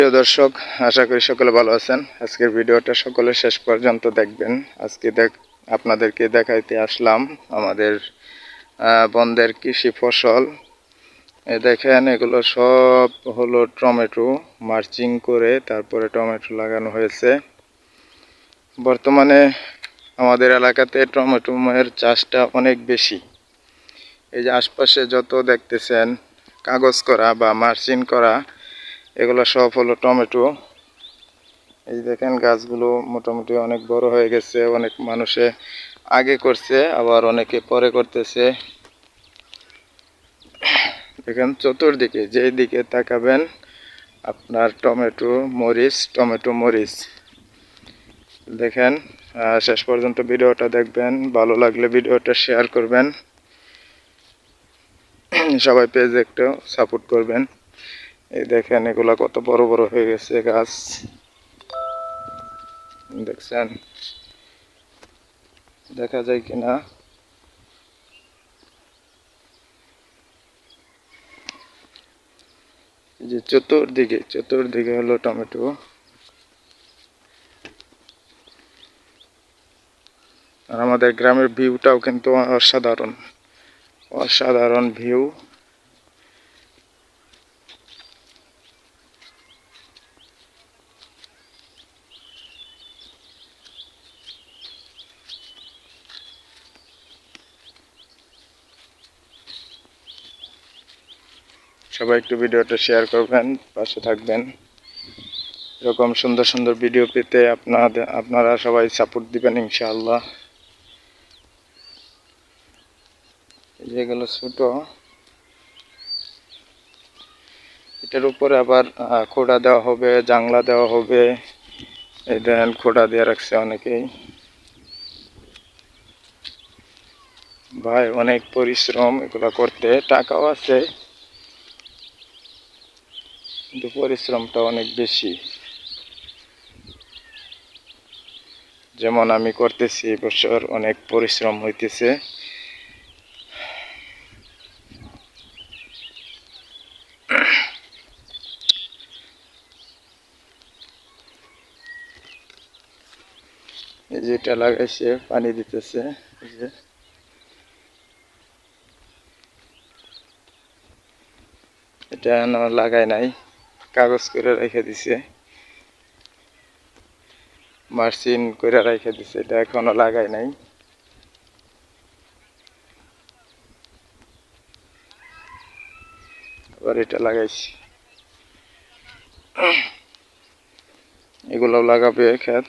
প্রিয় দর্শক, আশা করি সকলে ভালো আছেন। আজকের ভিডিওটা সকলে শেষ পর্যন্ত দেখবেন। আজকে আপনাদেরকে দেখাইতে আসলাম আমাদের বন্দের কৃষি ফসল। দেখেন, এগুলো সব হলো টমেটো, মার্চিং করে তারপরে টমেটো লাগানো হয়েছে। বর্তমানে আমাদের এলাকাতে টমেটোর চাষটা অনেক বেশি। এই যে আশপাশে যত দেখতেছেন কাগজ করা বা মার্চিং করা, এগুলো সব হলো টমেটো। এই দেখেন, গাছগুলো মোটামুটি অনেক বড় হয়ে গেছে। অনেক মানুষে আগে করছে, আবার অনেকে পরে করতেছে। দেখেন, চতুর্দিকে যেই দিকে তাকাবেন আপনার টমেটো মরিচ। দেখেন, শেষ পর্যন্ত ভিডিওটা দেখবেন। ভালো লাগলে ভিডিওটা শেয়ার করবেন, সবাই পেজে একটু সাপোর্ট করবেন। এই দেখেন, এগুলা কত বড় বড় হয়ে গেছে গাছ, দেখছেন? দেখা যায় কিনা? যে চতুর্দিকে হলো টমেটো। আর আমাদের গ্রামের ভিউটাও কিন্তু অসাধারণ ভিউ। সবাই একটু ভিডিওটা শেয়ার করবেন, পাশে থাকবেন। এরকম সুন্দর সুন্দর ভিডিও পেতে আপনারা সবাই সাপোর্ট দিবেন ইনশাআল্লাহ। যেগুলো ছোট, এটার উপরে আবার খোঁড়া দেওয়া হবে, জাংলা দেওয়া হবে। এই দেখেন, খোঁড়া দিয়ে রাখছে অনেকেই। ভাই, অনেক পরিশ্রম এগুলো করতে, টাকাও আছে কিন্তু পরিশ্রমটা অনেক বেশি। যেমন আমি করতেছি, এবছর অনেক পরিশ্রম হইতেছে। এই যেটা লাগাইছে, পানি দিতেছে। এই যে এটা এখনো লাগাই নাই, কাগজ করে রেখে দিছে, মার্চিং করে রেখে দিছে, এটা এখনো লাগাই নাই। আবার এটা লাগাইছি, এগুলো লাগাবে ক্ষেত।